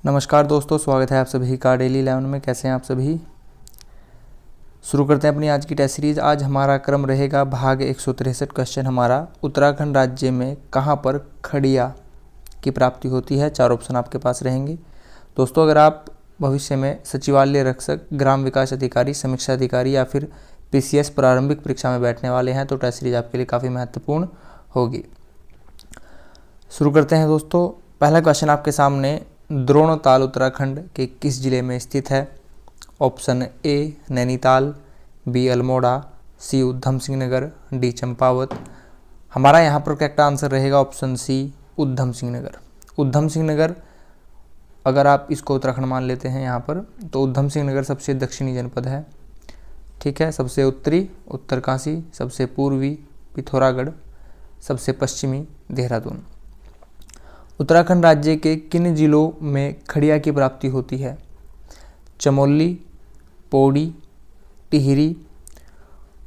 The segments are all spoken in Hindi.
नमस्कार दोस्तों, स्वागत है आप सभी का डेली 11 में। कैसे हैं आप सभी। शुरू करते हैं अपनी आज की टेस्ट सीरीज। आज हमारा क्रम रहेगा भाग 163। क्वेश्चन हमारा, उत्तराखंड राज्य में कहां पर खड़िया की प्राप्ति होती है। 4 ऑप्शन आपके पास रहेंगे। दोस्तों, अगर आप भविष्य में सचिवालय रक्षक, ग्राम विकास अधिकारी, समीक्षा अधिकारी या फिर पीसीएस प्रारंभिक परीक्षा में बैठने वाले हैं तो टेस्ट सीरीज आपके लिए काफ़ी महत्वपूर्ण होगी। शुरू करते हैं दोस्तों। पहला क्वेश्चन आपके सामने, द्रोणताल उत्तराखंड के किस जिले में स्थित है। Option A Nainital, B Almora, C Udham Singh Nagar, D Champawat. हमारा यहाँ पर करेक्ट आंसर रहेगा ऑप्शन सी उधम सिंह नगर। उधम सिंह नगर, अगर आप इसको उत्तराखंड मान लेते हैं यहाँ पर, तो उधम सिंह नगर सबसे दक्षिणी जनपद है। ठीक है, सबसे उत्तरी उत्तरकाशी, सबसे पूर्वी पिथौरागढ़, सबसे पश्चिमी देहरादून। उत्तराखंड राज्य के किन जिलों में खड़िया की प्राप्ति होती है। चमोली, पौड़ी, टिहरी,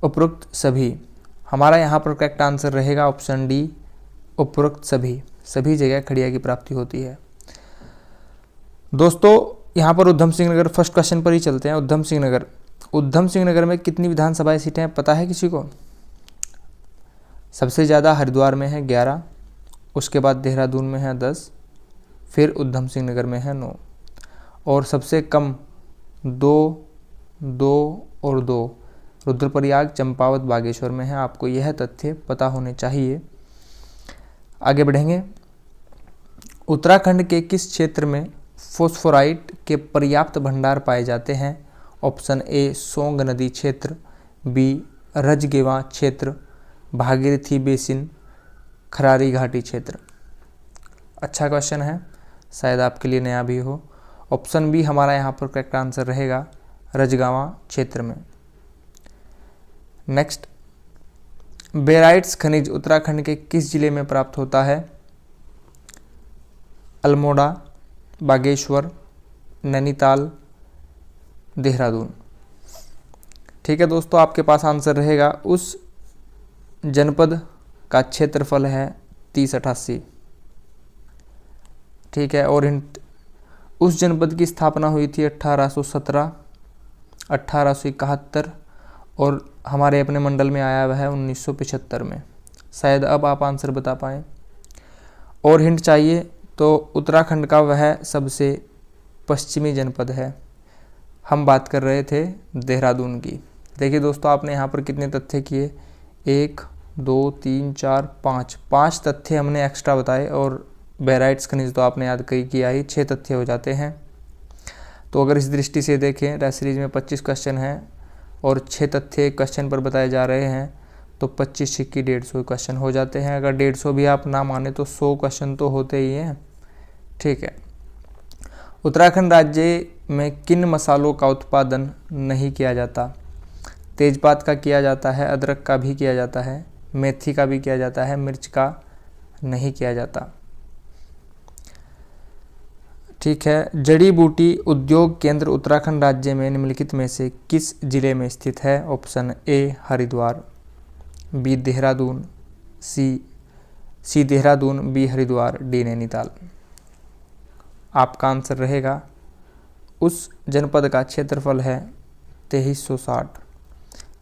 उपरोक्त सभी। हमारा यहाँ पर करेक्ट आंसर रहेगा ऑप्शन डी उपरोक्त सभी जगह खड़िया की प्राप्ति होती है। दोस्तों, यहाँ पर उधम सिंह नगर, फर्स्ट क्वेश्चन पर ही चलते हैं। उधम सिंह नगर में कितनी विधानसभा सीटें हैं पता है किसी को। सबसे ज़्यादा हरिद्वार में है 11, उसके बाद देहरादून में है 10, फिर उधम सिंह नगर में है 9 और सबसे कम 2 और 2 रुद्रप्रयाग, चंपावत, बागेश्वर में है। आपको यह तथ्य पता होने चाहिए। आगे बढ़ेंगे। उत्तराखंड के किस क्षेत्र में फॉस्फोराइट के पर्याप्त भंडार पाए जाते हैं। ऑप्शन ए सोंग नदी क्षेत्र, बी रजगेवा क्षेत्र, भागीरथी बेसिन, खरारी घाटी क्षेत्र। अच्छा क्वेश्चन है, शायद आपके लिए नया भी हो। ऑप्शन बी हमारा यहाँ पर करेक्ट आंसर रहेगा रजगावा क्षेत्र में। नेक्स्ट, बेराइट्स खनिज उत्तराखंड के किस जिले में प्राप्त होता है। अल्मोड़ा, बागेश्वर, नैनीताल, देहरादून। ठीक है दोस्तों, आपके पास आंसर रहेगा उस जनपद का क्षेत्रफल है 3088। ठीक है, और उस जनपद की स्थापना हुई थी 1817, 1871 और हमारे अपने मंडल में आया हुआ है 1975 में। शायद अब आप आंसर बता पाएँ। और हिंट चाहिए तो उत्तराखंड का वह सबसे पश्चिमी जनपद है। हम बात कर रहे थे देहरादून की। देखिए दोस्तों, आपने यहाँ पर कितने तथ्य किए, 1 2 3 4 5 तथ्य हमने एक्स्ट्रा बताए और बेराइट्स खनिज तो आपने याद किया ही, 6 तथ्य हो जाते हैं। तो अगर इस दृष्टि से देखें, टेस्ट सीरीज में 25 क्वेश्चन हैं और 6 तथ्य क्वेश्चन पर बताए जा रहे हैं, तो 25 सिक्की 150 क्वेश्चन हो जाते हैं। अगर 150 भी आप ना माने तो 100 क्वेश्चन तो होते ही हैं। ठीक है। उत्तराखंड राज्य में किन मसालों का उत्पादन नहीं किया जाता। तेजपात का किया जाता है, अदरक का भी किया जाता है, मेथी का भी किया जाता है, मिर्च का नहीं किया जाता। ठीक है। जड़ी बूटी उद्योग केंद्र उत्तराखंड राज्य में निम्नलिखित में से किस जिले में स्थित है। Option A Haridwar, B Dehradun, C Dehradun, B Haridwar, D Nainital. आपका आंसर रहेगा उस जनपद का क्षेत्रफल है 2360।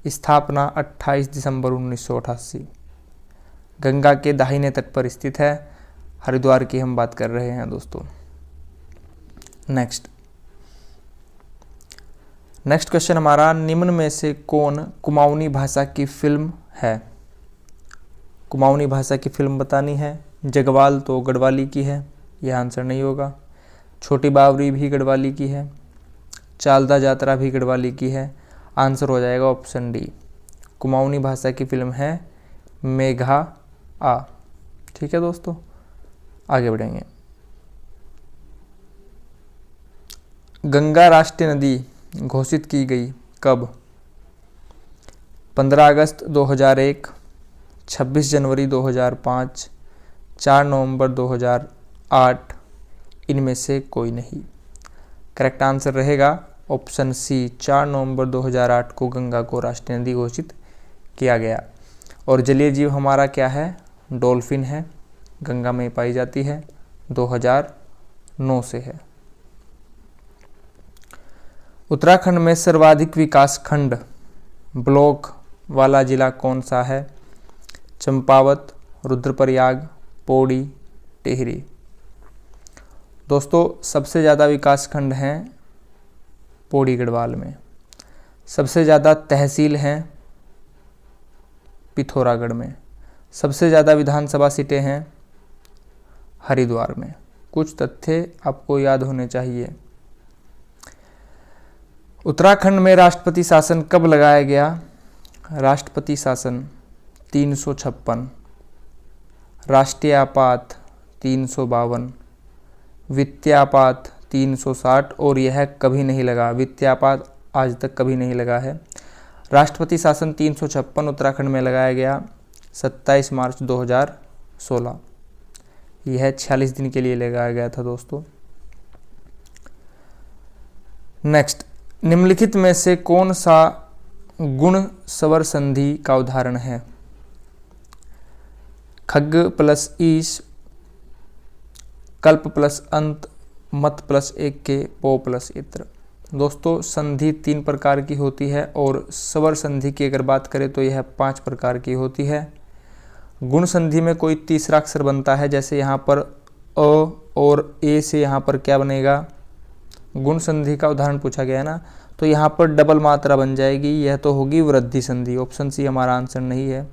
स्थापना 28 दिसंबर 1988। गंगा के दाहिने तट पर स्थित है। हरिद्वार की हम बात कर रहे हैं दोस्तों। नेक्स्ट क्वेश्चन हमारा, निम्न में से कौन कुमाऊनी भाषा की फिल्म है। कुमाऊनी भाषा की फिल्म बतानी है। जगवाल तो गढ़वाली की है, यह आंसर नहीं होगा। छोटी बावरी भी गढ़वाली की है, चालदा जात्रा भी गढ़वाली की है। आंसर हो जाएगा ऑप्शन डी। कुमाऊनी भाषा की फिल्म है मेघा आ। ठीक है दोस्तों, आगे बढ़ेंगे। गंगा राष्ट्रीय नदी घोषित की गई कब। 15 अगस्त 2001, 26 जनवरी 2005, 4 नवंबर 2008, इनमें से कोई नहीं। करेक्ट आंसर रहेगा ऑप्शन सी, 4 नवंबर 2008 को गंगा को राष्ट्रीय नदी घोषित किया गया। और जलीय जीव हमारा क्या है, डॉल्फिन है, गंगा में पाई जाती है, 2009 से है। उत्तराखंड में सर्वाधिक विकास खंड ब्लॉक वाला जिला कौन सा है? चंपावत, रुद्रप्रयाग, पौड़ी, टिहरी। दोस्तों सबसे ज़्यादा विकास खंड हैं पौड़ी गढ़वाल में। सबसे ज़्यादा तहसील हैं पिथौरागढ़ में। सबसे ज़्यादा विधानसभा सीटें हैं हरिद्वार में। कुछ तथ्य आपको याद होने चाहिए। उत्तराखंड में राष्ट्रपति शासन कब लगाया गया? राष्ट्रपति शासन 356, राष्ट्रीय आपात 352, वित्तीय आपात 360 और यह कभी नहीं लगा। वित्तीय आपात आज तक कभी नहीं लगा है। राष्ट्रपति शासन 356 उत्तराखंड में लगाया गया 27 मार्च 2016। यह 46 दिन के लिए लगाया गया था दोस्तों। नेक्स्ट, निम्नलिखित में से कौन सा गुण स्वर संधि का उदाहरण है? खग प्लस ईश, कल्प प्लस अंत, मत प्लस एक के, पो प्लस इत्र। दोस्तों संधि 3 प्रकार की होती है और स्वर संधि की अगर बात करें तो यह 5 प्रकार की होती है। गुण संधि में कोई तीसरा अक्षर बनता है, जैसे यहाँ पर अ और ए से यहाँ पर क्या बनेगा? गुण संधि का उदाहरण पूछा गया है ना, तो यहाँ पर डबल मात्रा बन जाएगी। यह तो होगी वृद्धि संधि। ऑप्शन सी हमारा आंसर नहीं है।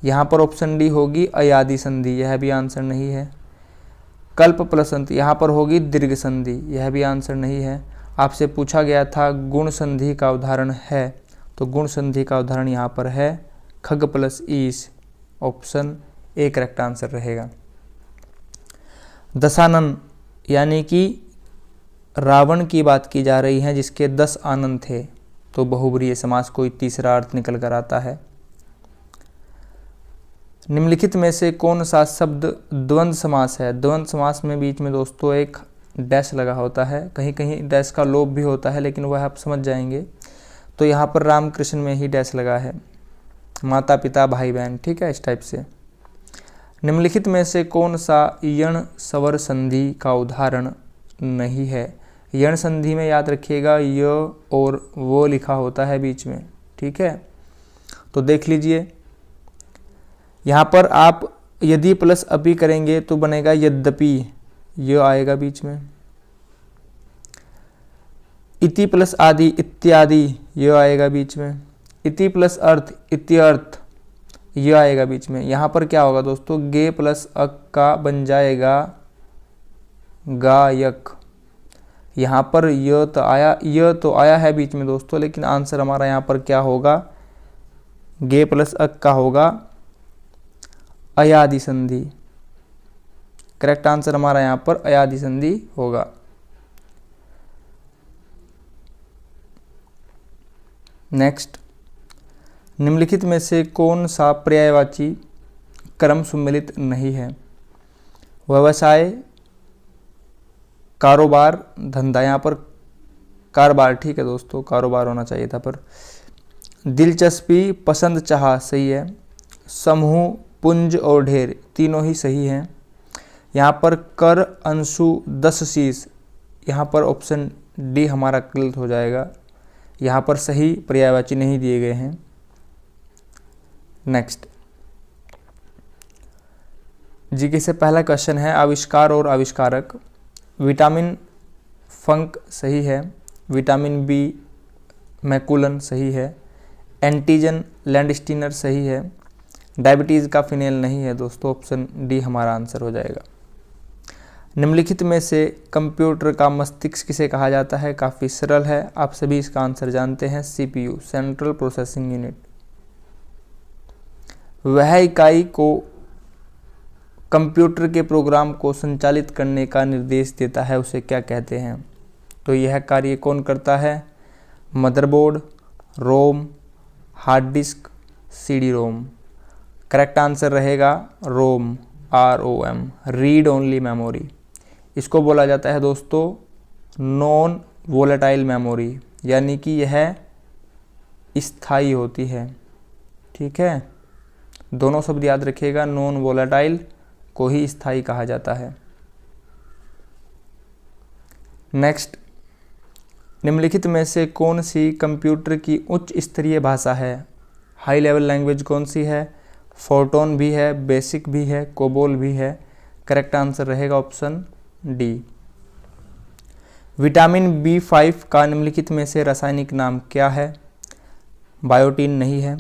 यहाँ पर ऑप्शन डी होगी अयादि संधि। यह भी आंसर नहीं है। कल्प प्लस अंत, यहाँ पर होगी दीर्घ संधि। यह भी आंसर नहीं है। आपसे पूछा गया था गुण संधि का उदाहरण है, तो गुण संधि का उदाहरण यहाँ पर है खग प्लस ईश। ऑप्शन ए करेक्ट आंसर रहेगा। दशानन यानी कि रावण की बात की जा रही है जिसके 10 आनंद थे, तो बहुब्रीहि समास कोई तीसरा अर्थ निकल कर आता है। निम्नलिखित में से कौन सा शब्द द्वंद्व समास है? द्वंद्व समास में बीच में दोस्तों एक डैश लगा होता है, कहीं कहीं डैश का लोप भी होता है, लेकिन वह आप समझ जाएंगे। तो यहाँ पर राम कृष्ण में ही डैश लगा है, माता पिता भाई बहन, ठीक है, इस टाइप से। निम्नलिखित में से कौन सा यण स्वर संधि का उदाहरण नहीं है? यण संधि में याद रखिएगा य और वो लिखा होता है बीच में, ठीक है। तो देख लीजिए यहाँ पर आप यदि प्लस अपि करेंगे तो बनेगा यद्यपि, य आएगा बीच में। इति प्लस आदि इत्यादि, य आएगा बीच में। इति प्लस अर्थ इत्यर्थ, य आएगा बीच में। यहाँ पर क्या होगा दोस्तों? गे प्लस अक का बन जाएगा गायक। यहाँ पर य तो आया है बीच में दोस्तों, लेकिन आंसर हमारा यहाँ पर क्या होगा? गे प्लस अक का होगा अयादि संधि। करेक्ट आंसर हमारा यहाँ पर अयादि संधि होगा। नेक्स्ट, निम्नलिखित में से कौन सा पर्यायवाची क्रम सम्मिलित नहीं है? व्यवसाय, कारोबार, धंधा। यहाँ पर कारोबार, ठीक है दोस्तों, कारोबार होना चाहिए था पर। दिलचस्पी, पसंद, चाह सही है। समूह, पुंज और ढेर तीनों ही सही हैं। यहाँ पर कर, अंशु, 10 शीश, यहाँ पर ऑप्शन डी हमारा गलत हो जाएगा। यहाँ पर सही पर्यायवाची नहीं दिए गए हैं। नेक्स्ट, जीके से पहला क्वेश्चन है आविष्कार और आविष्कारक। विटामिन फंक सही है। विटामिन बी मैकुलन सही है। एंटीजन लैंडस्टीनर सही है। डायबिटीज़ का फिनेल नहीं है दोस्तों, ऑप्शन डी हमारा आंसर हो जाएगा। निम्नलिखित में से कंप्यूटर का मस्तिष्क किसे कहा जाता है? काफ़ी सरल है, आप सभी इसका आंसर जानते हैं, सीपीयू, सेंट्रल प्रोसेसिंग यूनिट। वह इकाई को कंप्यूटर के प्रोग्राम को संचालित करने का निर्देश देता है, उसे क्या कहते हैं? तो यह कार्य कौन करता है? Motherboard, ROM, hard disk, CD ROM. Correct answer रहेगा ROM, ROM, read only memory. इसको बोला जाता है दोस्तों नॉन वोलेटाइल मेमोरी, यानी कि यह स्थायी होती है, ठीक है। दोनों शब्द याद रखिएगा, नॉन वोलेटाइल को ही स्थायी कहा जाता है। नेक्स्ट, निम्नलिखित में से कौन सी कंप्यूटर की उच्च स्तरीय भाषा है? हाई लेवल लैंग्वेज कौन सी है? फोर्टोन भी है, बेसिक भी है, कोबोल भी है। करेक्ट आंसर रहेगा ऑप्शन डी। विटामिन B5 का निम्नलिखित में से रासायनिक नाम क्या है? बायोटीन नहीं है।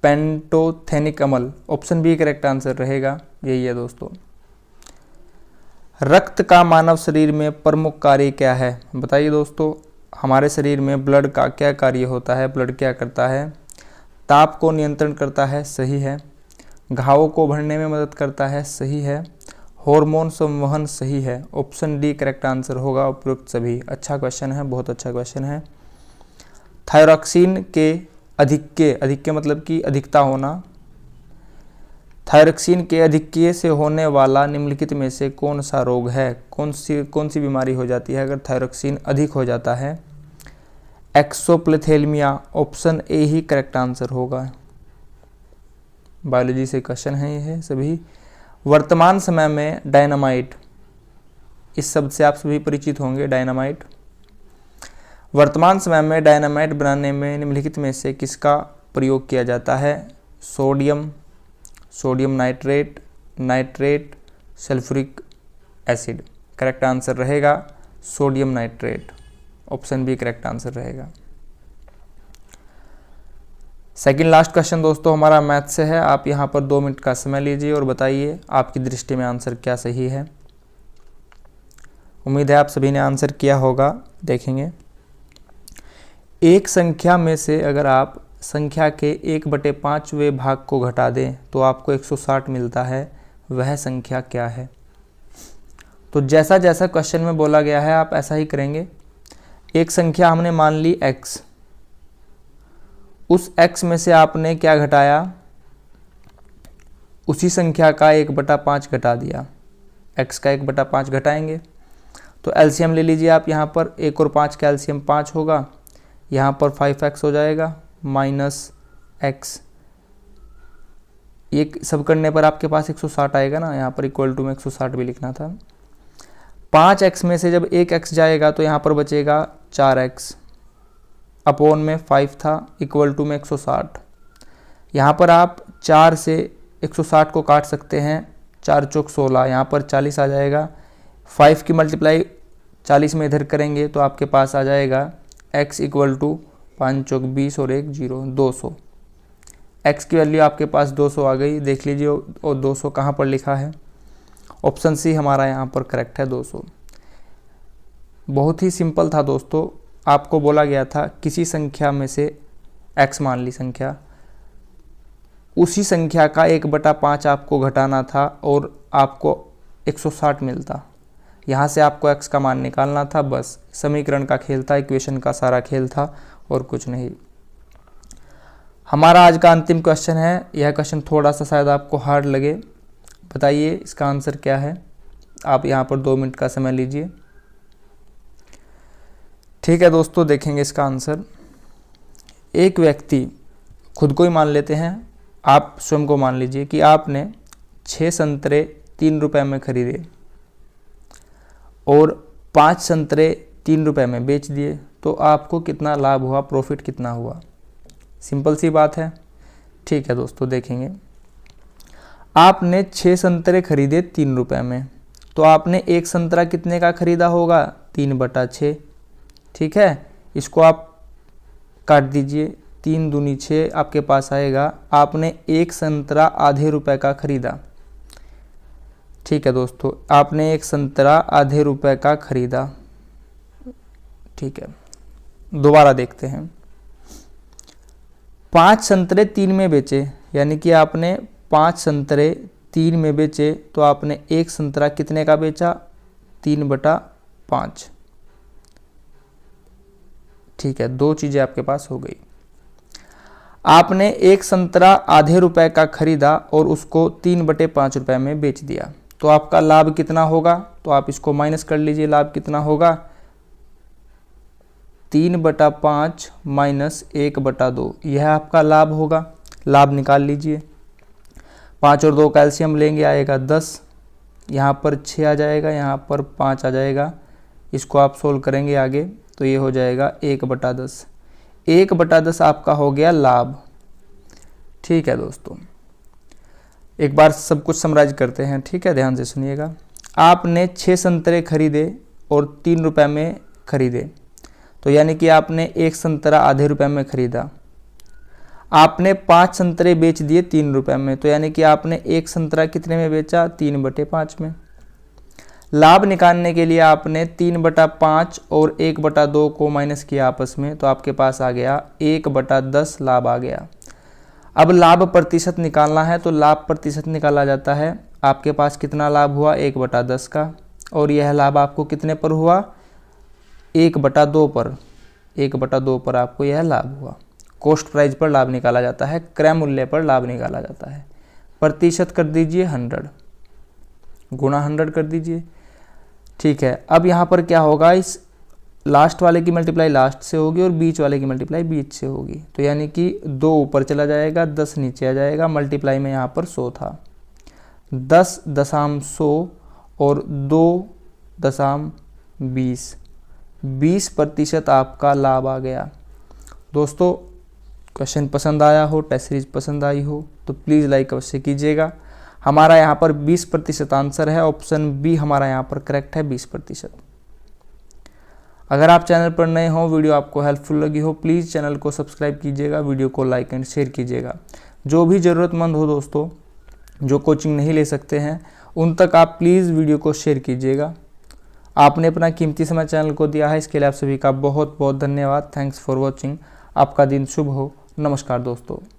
पेंटोथेनिक अम्ल, ऑप्शन बी करेक्ट आंसर रहेगा, यही है दोस्तों। रक्त का मानव शरीर में प्रमुख कार्य क्या है? बताइए दोस्तों, हमारे शरीर में ब्लड का क्या कार्य होता है? ब्लड क्या करता है? ताप को नियंत्रण करता है, सही है। घावों को भरने में मदद करता है, सही है। हार्मोन संवहन, सही है। ऑप्शन डी करेक्ट आंसर होगा उपयुक्त सभी। अच्छा क्वेश्चन है, बहुत अच्छा क्वेश्चन है। थायरॉक्सिन के अधिक्य मतलब कि अधिकता होना। थायरॉक्सिन के अधिक्य से होने वाला निम्नलिखित में से कौन सा रोग है? कौन सी बीमारी हो जाती है अगर थायरॉक्सिन अधिक हो जाता है? एक्सोप्लेथेलमिया, ऑप्शन ए ही करेक्ट आंसर होगा। बायोलॉजी से क्वेश्चन है ये सभी। वर्तमान समय में डायनामाइट, इस शब्द से आप सभी परिचित होंगे। डायनामाइट, वर्तमान समय में डायनामाइट बनाने में निम्नलिखित में से किसका प्रयोग किया जाता है? Sodium nitrate, sulphuric acid. Correct answer रहेगा sodium nitrate, option B correct answer रहेगा। सेकंड लास्ट क्वेश्चन दोस्तों हमारा मैथ से है। आप यहाँ पर 2 मिनट का समय लीजिए और बताइए आपकी दृष्टि में आंसर क्या सही है। उम्मीद है आप सभी ने आंसर किया होगा। देखेंगे, एक संख्या में से अगर आप संख्या के 1/5वें भाग को घटा दें तो आपको 160 मिलता है, वह संख्या क्या है? तो जैसा जैसा क्वेश्चन में बोला गया है आप ऐसा ही करेंगे। एक संख्या हमने मान ली x, उस x में से आपने क्या घटाया? उसी संख्या का 1/5 घटा दिया। x का 1/5 घटाएंगे तो एलसीएम ले लीजिए आप। यहाँ पर 1 और 5 का एलसीएम 5 होगा, यहाँ पर 5x हो जाएगा माइनस x। ये सब करने पर आपके पास 160 आएगा ना, यहाँ पर इक्वल टू में 160 भी लिखना था। 5x में से जब 1x जाएगा तो यहाँ पर बचेगा 4x, अपोन में 5 था, इक्वल टू में 160। यहाँ पर आप 4 से 160 को काट सकते हैं, 4 चौक 16, यहाँ पर 40 आ जाएगा। 5 की मल्टीप्लाई 40 में इधर करेंगे तो आपके पास आ जाएगा x इक्वल टू 5 चौक 20 और 1 0, 200। x की वैल्यू आपके पास 200 आ गई। देख लीजिए और 200 कहाँ पर लिखा है? ऑप्शन सी हमारा यहाँ पर करेक्ट है, 200। बहुत ही सिंपल था दोस्तों। आपको बोला गया था किसी संख्या में से x मान ली संख्या, उसी संख्या का 1/5 आपको घटाना था और आपको 160 मिलता। यहाँ से आपको x का मान निकालना था, बस समीकरण का खेल था, इक्वेशन का सारा खेल था और कुछ नहीं। हमारा आज का अंतिम क्वेश्चन है। यह क्वेश्चन थोड़ा सा शायद आपको हार्ड लगे। बताइए इसका आंसर क्या है? आप यहाँ पर 2 मिनट का समय लीजिए। ठीक है दोस्तों, देखेंगे इसका आंसर। एक व्यक्ति, खुद को ही मान लेते हैं, आप स्वयं को मान लीजिए कि आपने 6 संतरे 3 रुपए में खरीदे और 5 संतरे 3 रुपए में बेच दिए, तो आपको कितना लाभ हुआ, प्रॉफिट कितना हुआ? सिंपल सी बात है। ठीक है दोस्तों, देखेंगे। आपने 6 संतरे खरीदे 3 रुपए में, तो आपने एक संतरा कितने का खरीदा होगा? 3/6। ठीक है, इसको आप काट दीजिए, 3 दूनी 6 आपके पास आएगा। आपने एक संतरा आधे रुपए का खरीदा। ठीक है दोस्तों, आपने एक संतरा आधे रुपए का खरीदा। ठीक है, दोबारा देखते हैं। 5 संतरे 3 में बेचे, यानी कि आपने 5 संतरे 3 में बेचे, तो आपने एक संतरा कितने का बेचा? 3/5। ठीक है, 2 चीज़ें आपके पास हो गई। आपने एक संतरा आधे रुपए का खरीदा और उसको 3/5 रुपए में बेच दिया, तो आपका लाभ कितना होगा? तो आप इसको माइनस कर लीजिए। लाभ कितना होगा? 3/5 माइनस 1/2, यह आपका लाभ होगा। लाभ निकाल लीजिए। 5 और 2 का एलसीएम लेंगे, आएगा 10। यहाँ पर 6 आ जाएगा, यहाँ पर 5 आ जाएगा, इसको आप सोल्व करेंगे आगे तो ये हो जाएगा 1/10। 1/10 आपका हो गया लाभ। ठीक है दोस्तों, एक बार सब कुछ समराइज करते हैं। ठीक है, ध्यान से सुनिएगा। आपने 6 संतरे खरीदे और 3 रुपये में खरीदे, तो यानी कि आपने 1 संतरा आधे रुपये में खरीदा। आपने 5 संतरे बेच दिए 3 रुपये में, तो यानी कि आपने 1 संतरा कितने में बेचा? 3/5 में। लाभ निकालने के लिए आपने 3/5 और 1/2 को माइनस किया आपस में, तो आपके पास आ गया 1/10 लाभ आ गया। अब लाभ प्रतिशत निकालना है, तो लाभ प्रतिशत निकाला जाता है। आपके पास कितना लाभ हुआ? 1/10 का, और यह लाभ आपको कितने पर हुआ? 1/2 पर। 1/2 पर आपको यह लाभ हुआ। कॉस्ट प्राइस पर लाभ निकाला जाता है, क्रय मूल्य पर लाभ निकाला जाता है। प्रतिशत कर दीजिए 100, गुणा 100 कर दीजिए। ठीक है, अब यहाँ पर क्या होगा? इस लास्ट वाले की मल्टीप्लाई लास्ट से होगी और बीच वाले की मल्टीप्लाई बीच से होगी, तो यानी कि 2 ऊपर चला जाएगा, 10 नीचे आ जाएगा। मल्टीप्लाई में यहाँ पर 100 था, 10.100 और 2.20, 20% आपका लाभ आ गया। दोस्तों, क्वेश्चन पसंद आया हो, टेस्ट सीरीज पसंद आई हो तो प्लीज़ लाइक अवश्य कीजिएगा। हमारा यहाँ पर 20% आंसर है, ऑप्शन बी हमारा यहाँ पर करेक्ट है, 20%। अगर आप चैनल पर नए हो, वीडियो आपको हेल्पफुल लगी हो, प्लीज़ चैनल को सब्सक्राइब कीजिएगा, वीडियो को लाइक एंड शेयर कीजिएगा। जो भी ज़रूरतमंद हो दोस्तों, जो कोचिंग नहीं ले सकते हैं, उन तक आप प्लीज़ वीडियो को शेयर कीजिएगा। आपने अपना कीमती समय चैनल को दिया है, इसके लिए आप सभी का बहुत बहुत धन्यवाद। Thanks for watching. आपका दिन शुभ हो। नमस्कार दोस्तों।